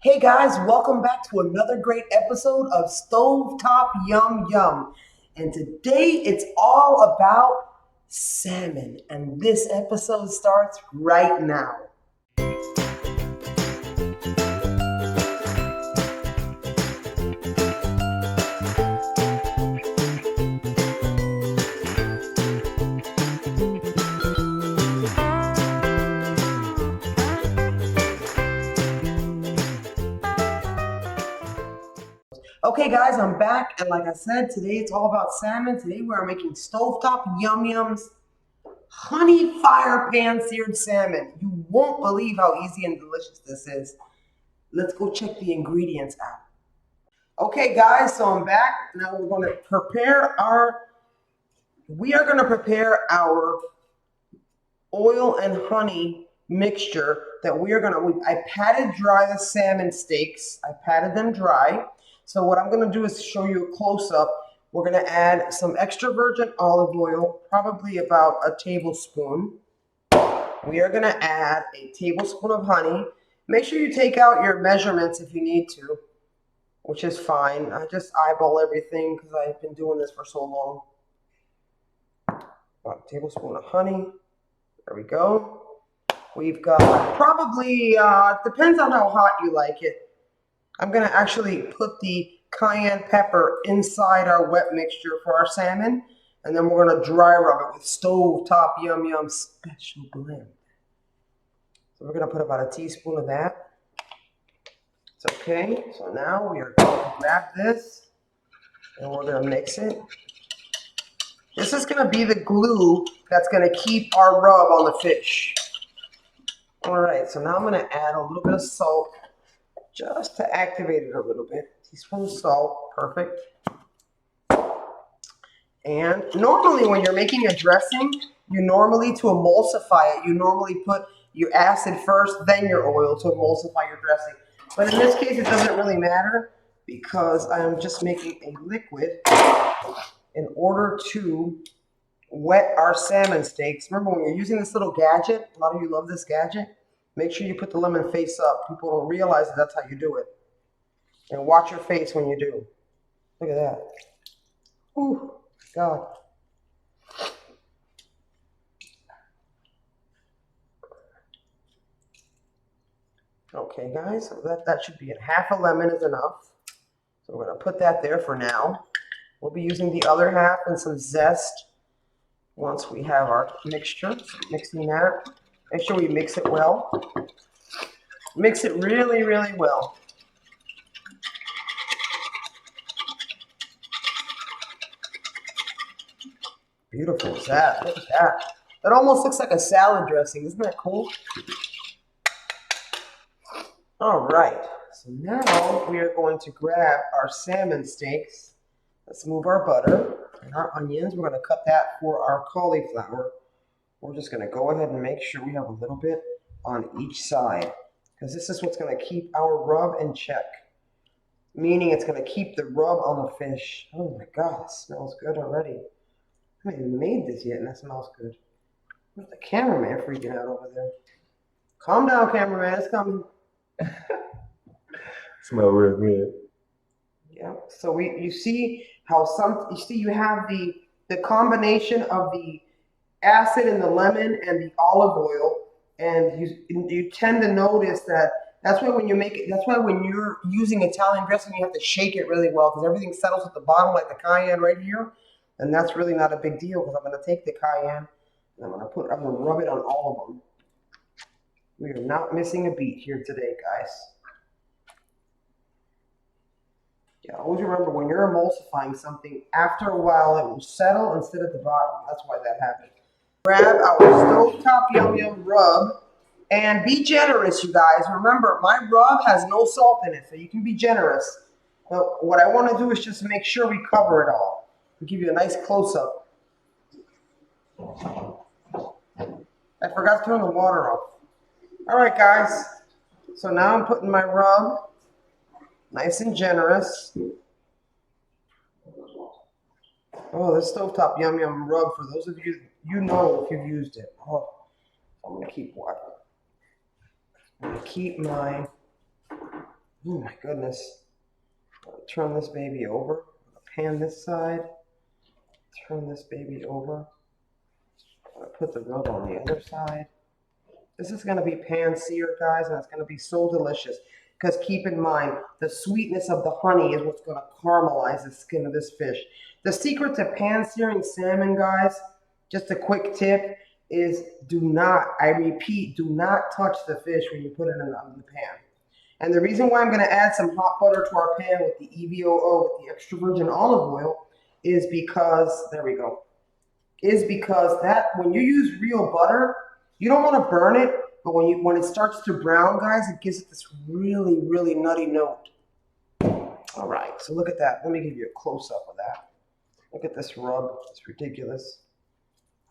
Hey guys, welcome back to another great episode of Stovetopyumyum. And today it's all about salmon. And this episode starts right now. Okay guys, I'm back, and like I said, today it's all about salmon. Today we're making Stovetopyumyum's honey fire pan seared salmon. You won't believe how easy and delicious this is. Let's go check the ingredients out. Okay guys, so I'm back. Now we are going to prepare our oil and honey mixture that I patted dry the salmon steaks. I patted them dry. So what I'm going to do is show you a close-up. We're going to add some extra virgin olive oil, probably about a tablespoon. We are going to add a tablespoon of honey. Make sure you take out your measurements if you need to, which is fine. I just eyeball everything because I've been doing this for so long. About a tablespoon of honey. There we go. We've got probably, depends on how hot you like it. I'm going to actually put the cayenne pepper inside our wet mixture for our salmon, and then we're going to dry rub it with Stovetopyumyum special blend. So we're going to put about a teaspoon of that. It's okay. So now we are going to grab this, and we're going to mix it. This is going to be the glue that's going to keep our rub on the fish. All right, so now I'm going to add a little bit of salt, just to activate it a little bit. Teaspoon of salt, perfect. And normally when you're making a dressing, to emulsify it, you normally put your acid first, then your oil to emulsify your dressing. But in this case, it doesn't really matter because I'm just making a liquid in order to wet our salmon steaks. Remember, when you're using this little gadget, a lot of you love this gadget, make sure you put the lemon face up. People don't realize that's how you do it. And watch your face when you do. Look at that. Ooh, God. Okay, guys, so that should be it. Half a lemon is enough. So we're going to put that there for now. We'll be using the other half and some zest once we have our mixture. So mixing that. Make sure we mix it well. Mix it really, really well. Beautiful is that. Look at that. That almost looks like a salad dressing. Isn't that cool? All right. So now we are going to grab our salmon steaks. Let's move our butter and our onions. We're going to cut that for our cauliflower. We're just going to go ahead and make sure we have a little bit on each side, because this is what's going to keep our rub in check, meaning it's going to keep the rub on the fish. Oh my God, it smells good already. I haven't even made this yet and that smells good. Where's the cameraman freaking out over there? Calm down, cameraman, it's coming. Smell real good. Yeah, so you see how you have the combination of the acid and the lemon and the olive oil, and you tend to notice that's why when you're using Italian dressing, you have to shake it really well because everything settles at the bottom, like the cayenne right here, and that's really not a big deal because I'm going to take the cayenne and I'm going to rub it on all of them. We are not missing a beat here today, guys. Yeah, always remember, when you're emulsifying something, after a while it will settle and sit at the bottom. That's why that happens. Grab our Stovetopyumyum rub and be generous, you guys. Remember, my rub has no salt in it, so you can be generous. But what I want to do is just make sure we cover it all. I'll give you a nice close-up. I forgot to turn the water off. All right, guys. So now I'm putting my rub nice and generous. Oh, this Stovetopyumyum rub, for those of you, you know if you've used it. Oh, I'm going to keep what? I'm going to keep my Oh my goodness. Turn this baby over. Pan this side. Turn this baby over. Put the rub on the other side. This is going to be pan-seared, guys, and it's going to be so delicious. Because keep in mind, the sweetness of the honey is what's going to caramelize the skin of this fish. The secret to pan-searing salmon, guys, just a quick tip, is do not, I repeat, do not touch the fish when you put it in the pan. And the reason why I'm going to add some hot butter to our pan with the EVOO, with the extra virgin olive oil, is because, there we go, is because that when you use real butter, you don't want to burn it, but when it starts to brown, guys, it gives it this really, really nutty note. All right, so look at that. Let me give you a close-up of that. Look at this rub. It's ridiculous.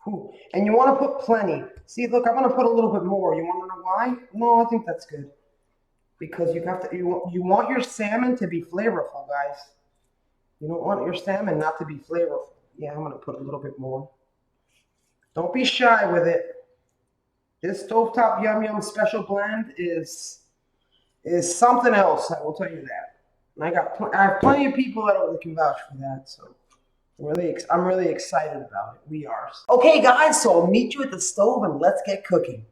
Ooh. And you want to put plenty. See, look, I'm going to put a little bit more. You want to know why? No, I think that's good. Because you want your salmon to be flavorful, guys. You don't want your salmon not to be flavorful. Yeah, I'm going to put a little bit more. Don't be shy with it. This Stovetopyumyum special blend is something else, I will tell you that. And I have plenty of people that can vouch for that, so I'm really excited about it. We are. Okay, guys, so I'll meet you at the stove and let's get cooking.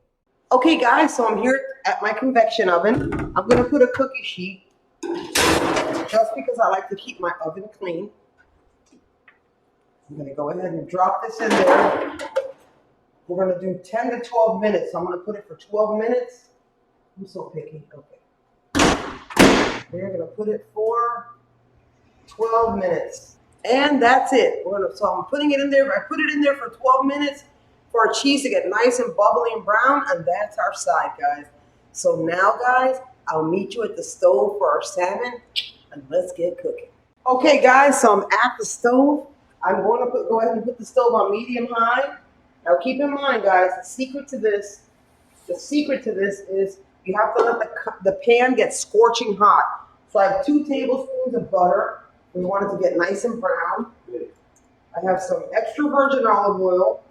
Okay, guys, so I'm here at my convection oven. I'm going to put a cookie sheet just because I like to keep my oven clean. I'm going to go ahead and drop this in there. We're going to do 10 to 12 minutes. So I'm going to put it for 12 minutes. I'm so picky. Okay. We're going to put it for 12 minutes. And that's it. So I'm putting it in there. I put it in there for 12 minutes for our cheese to get nice and bubbly and brown. And that's our side, guys. So now, guys, I'll meet you at the stove for our salmon. And let's get cooking. Okay, guys, so I'm at the stove. I'm going to go ahead and put the stove on medium high. Now keep in mind, guys, the secret to this is you have to let the pan get scorching hot. So I have 2 tablespoons of butter. We want it to get nice and brown. I have some extra virgin olive oil,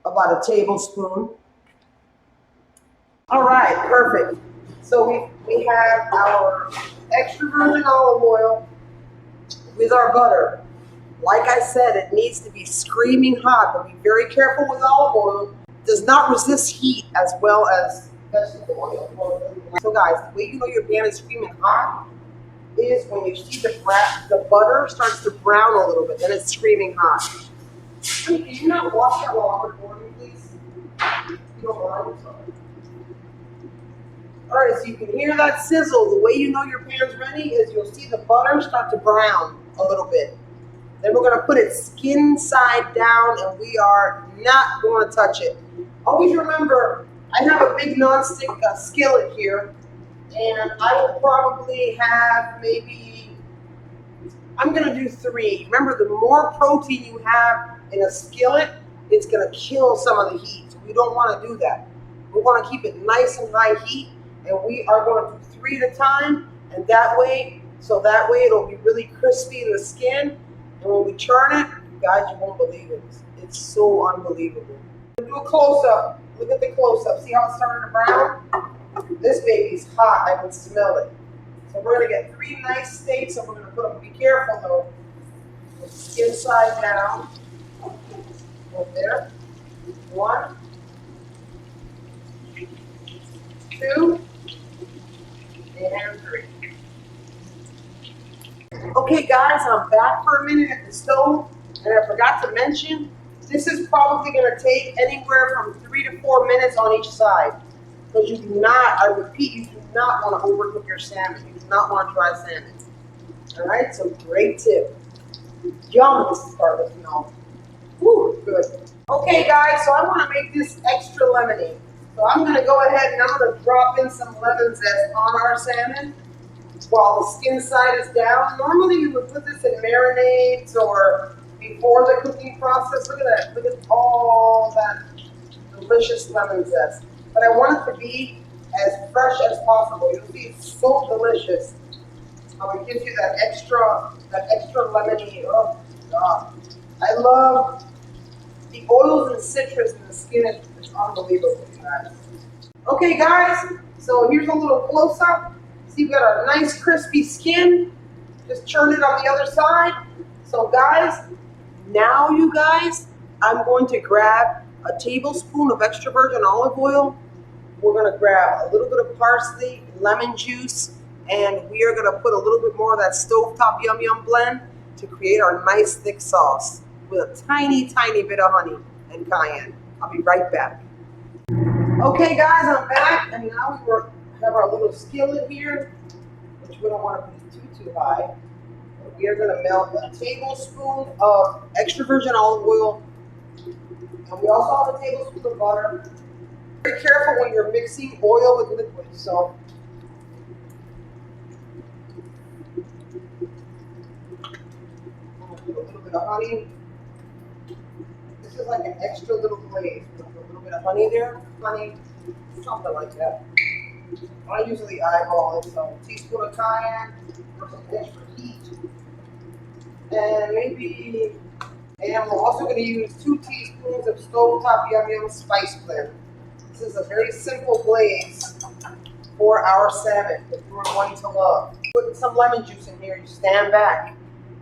about a tablespoon. All right, perfect. So we have our extra virgin olive oil with our butter. Like I said, it needs to be screaming hot, but be very careful with olive oil. It does not resist heat as well as vegetable oil. So guys, the way you know your pan is screaming hot is when you see the butter starts to brown a little bit, then it's screaming hot. Honey, can you not wash that while I'm recording, please? You don't mind? All right, so you can hear that sizzle. The way you know your pan's ready is you'll see the butter start to brown a little bit. Then we're going to put it skin side down, and we are not going to touch it. Always remember, I have a big non-stick skillet here, and I will probably have maybe, I'm going to do 3. Remember, the more protein you have in a skillet, it's going to kill some of the heat. So we don't want to do that. We want to keep it nice and high heat, and we are going to do 3 at a time, and that way it'll be really crispy in the skin. And when we turn it, guys, you won't believe it. It's so unbelievable. Do a close-up. Look at the close-up. See how it's starting to brown? This baby's hot. I can smell it. So we're going to get 3 nice steaks, and we're going to put them. Be careful, though. With the skin side down. Over there. 1, 2, and 3. Okay, guys, I'm back for a minute at the stove, and I forgot to mention, this is probably going to take anywhere from 3 to 4 minutes on each side. Because you do not, I repeat, you do not want to overcook your salmon. You do not want dry salmon. All right, so great tip. Yum, this is starting to smell. Woo, good. Okay, guys, so I want to make this extra lemony. So I'm going to go ahead and I'm going to drop in some lemon zest on our salmon while the skin side is down. Normally you would put this in marinades or before the cooking process. Look at that. Look at all that delicious lemon zest. But I want it to be as fresh as possible. You'll see it's so delicious. It gives you that extra lemony. Oh God. I love the oils and citrus in the skin. It's unbelievable, you guys. Okay, guys. So here's a little close-up. See See, we've got our nice crispy skin. Just churn it on the other side. So guys, now you guys, I'm going to grab a tablespoon of extra virgin olive oil. We're gonna grab a little bit of parsley, lemon juice, and we are gonna put a little bit more of that Stovetopyumyum blend to create our nice thick sauce with a tiny, tiny bit of honey and cayenne. I'll be right back. Okay guys, I'm back, and now we have our little skillet here, which we don't want to put too high. We are going to melt a tablespoon of extra virgin olive oil, and we also have a tablespoon of butter. Be very careful when you're mixing oil with liquid. So I'm going to put a little bit of honey. This is like an extra little glaze. Put a little bit of honey there, honey, something like that. I usually eyeball it, so a teaspoon of cayenne for some extra heat. And I'm also going to use 2 teaspoons of Stovetopyumyum spice blend. This is a very simple glaze for our salmon that you are going to love. Put some lemon juice in here, you stand back.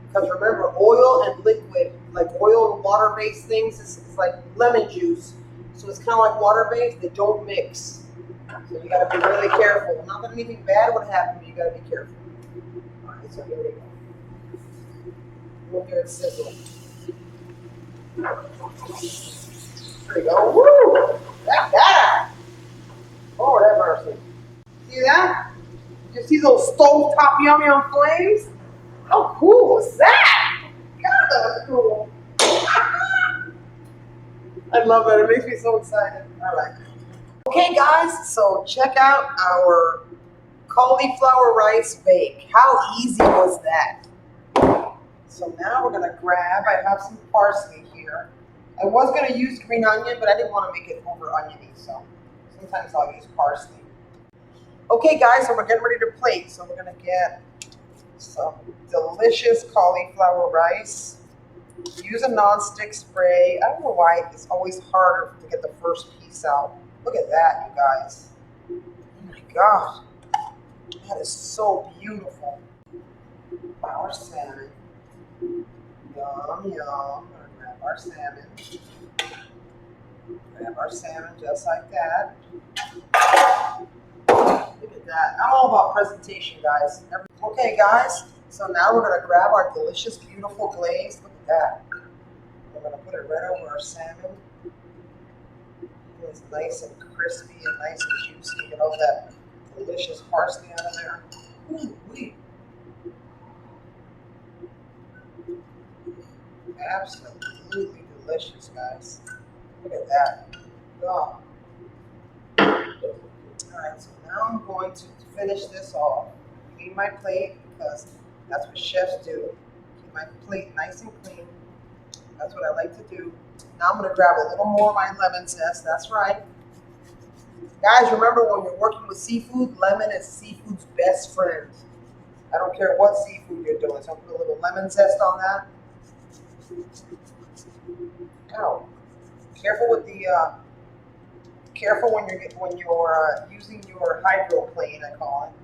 Because remember, oil and liquid, like oil and water-based things, is like lemon juice. So it's kind of like water-based, they don't mix. So you got to be really careful. Not that anything bad would happen, but you got to be careful. All right, so here we go. We'll hear it sizzle. There we go. Woo! That's that. Oh, that mercy. See that? You see those Stovetopyumyum flames? How cool is that? God, that was cool. I love that. It makes me so excited. All right. Okay, guys, so check out our cauliflower rice bake. How easy was that? So now we're gonna grab, I have some parsley here. I was gonna use green onion, but I didn't want to make it over oniony, so sometimes I'll use parsley. Okay guys, so we're getting ready to plate. So we're gonna get some delicious cauliflower rice. Use a non-stick spray. I don't know why it's always harder to get the first piece out. Look at that, you guys. Oh my gosh, that is so beautiful. Our salmon. Yum, yum. We're gonna grab our salmon. Grab our salmon just like that. Look at that. I'm all about presentation, guys. Okay, guys. So now we're gonna grab our delicious, beautiful glaze. Look at that. We're gonna put it right over our salmon. It's nice and crispy and nice and juicy. Get all that delicious parsley out of there. Ooh, wee. Absolutely delicious, guys. Look at that. Oh. Alright, so now I'm going to finish this off. Clean my plate because that's what chefs do. Keep my plate nice and clean. That's what I like to do. Now I'm going to grab a little more of my lemon zest. That's right. Guys, remember when you're working with seafood, lemon is seafood's best friend. I don't care what seafood you're doing. So I'll put a little lemon zest on that. Ow. Careful with the careful when you're using your hydroplane, I call it.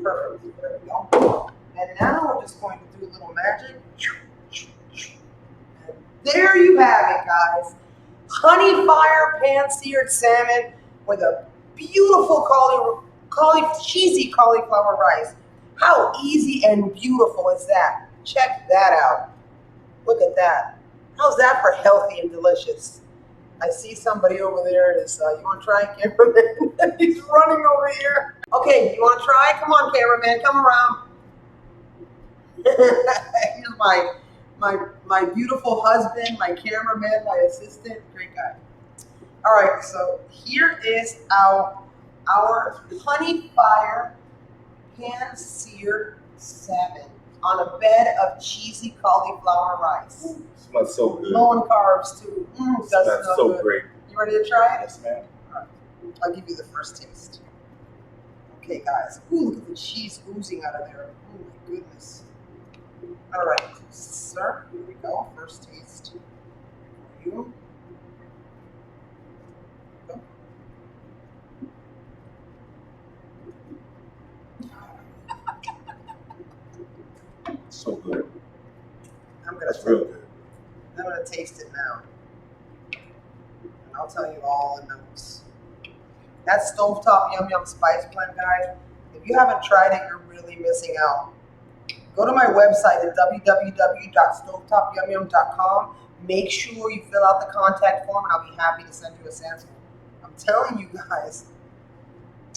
Perfect. There we go. And now we're just going to do a little magic. And there you have it, guys. Honey fire pan-seared salmon with a beautiful cheesy cauliflower rice. How easy and beautiful is that? Check that out. Look at that. How's that for healthy and delicious? I see somebody over there. You want to try, cameraman? He's running over here. Okay, you want to try? Come on, cameraman, come around. Here's my beautiful husband, my cameraman, my assistant. Great guy. All right, so here is our honey fire pan-seared salmon on a bed of cheesy cauliflower rice. Ooh, smells so good. Low in carbs too. Smells so good. great. You ready to try it? Yes, ma'am. All right. I'll give you the first taste. Okay, guys. Ooh, look at the cheese oozing out of there. Oh my goodness. All right, sir. Here we go. First taste. For you. So good. I'm That's real good. gonna taste it now. And I'll tell you all the notes. That's Stovetop Yum Yum Spice Blend, guys. If you haven't tried it, you're really missing out. Go to my website at www.stovetopyumyum.com. Make sure you fill out the contact form and I'll be happy to send you a sample. I'm telling you guys.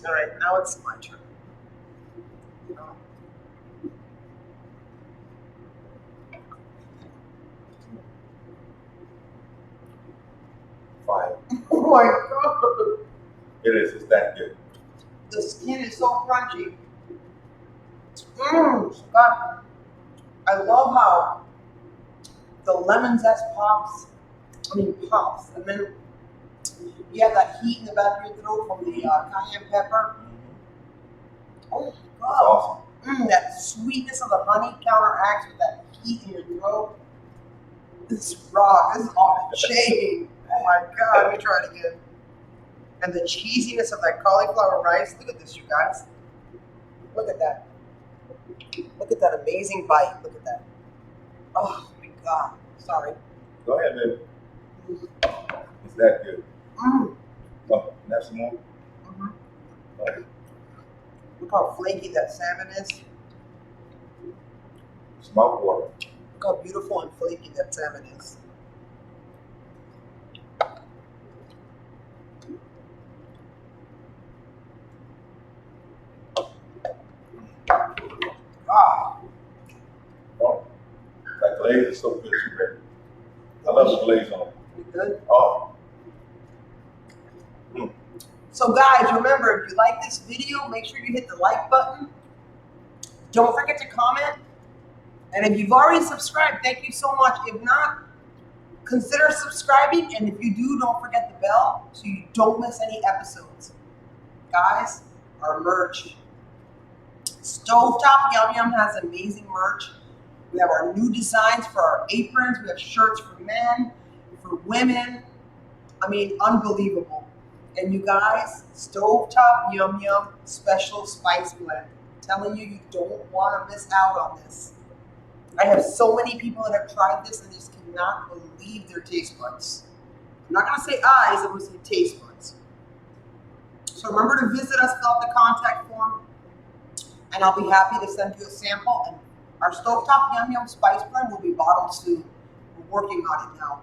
All right, now it's my turn. Fire. Oh my God. It is. It's that good. The skin is so crunchy. God. I love how the lemon zest pops. And then you have that heat in the back of your throat from the cayenne pepper. Oh my It's God. awesome. That sweetness of the honey counteracts with that heat in your throat. This rock. This is off the chain. Oh my God. Let me try it again. And the cheesiness of that cauliflower rice. Look at this, you guys. Look at that. Look at that amazing bite. Look at that. Oh my God. Sorry. Go ahead, baby. It's that good. Oh, have some more? Okay. Look how flaky that salmon is. It's mouth water. Look how beautiful and flaky that salmon is. Ah, Oh, that glaze is so good too, baby. I love the glaze on it. you good? Oh. So guys, remember, if you like this video, make sure you hit the like button. Don't forget to comment. And if you've already subscribed, thank you so much. If not, consider subscribing. And if you do, don't forget the bell so you don't miss any episodes. Guys, our merch. Stovetop Yum Yum has amazing merch. We have our new designs for our aprons. We have shirts for men, for women. I mean, unbelievable. And you guys, Stovetop Yum Yum Special Spice Blend. I'm telling you, you don't want to miss out on this. I have so many people that have tried this and just cannot believe their taste buds. I'm not going to say eyes, I'm going to say taste buds. So remember to visit us, fill out the contact form, and I'll be happy to send you a sample. And our Stovetop Yum Yum Spice Blend will be bottled soon. We're working on it now.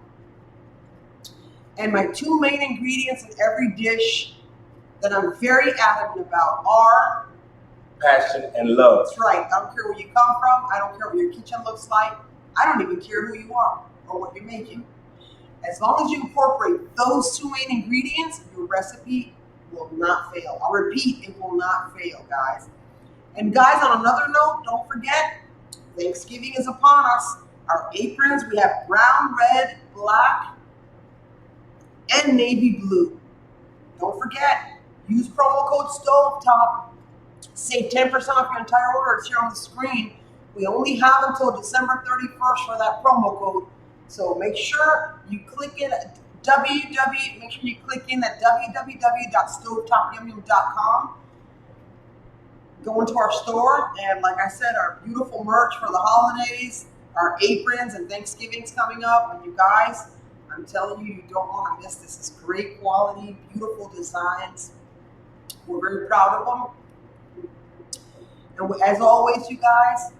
And my two main ingredients in every dish that I'm very adamant about are... Passion and love. That's right. I don't care where you come from. I don't care what your kitchen looks like. I don't even care who you are or what you're making. As long as you incorporate those two main ingredients, your recipe will not fail. I'll repeat, it will not fail, guys. And guys, on another note, don't forget, Thanksgiving is upon us. Our aprons, we have brown, red, black, and navy blue. Don't forget, use promo code STOVETOP. Save 10% off your entire order. It's here on the screen. We only have until December 31st for that promo code. So make sure you click in at www.stovetopyumyum.com. Go into our store, and like I said, our beautiful merch for the holidays, our aprons, and Thanksgiving's coming up. And you guys, I'm telling you, you don't want to miss this. It's great quality, beautiful designs. We're very proud of them. And as always, you guys,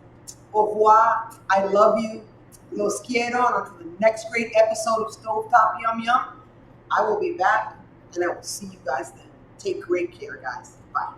au revoir. I love you. Los quiero. And until the next great episode of Stovetop Yum Yum, I will be back, and I will see you guys then. Take great care, guys. Bye.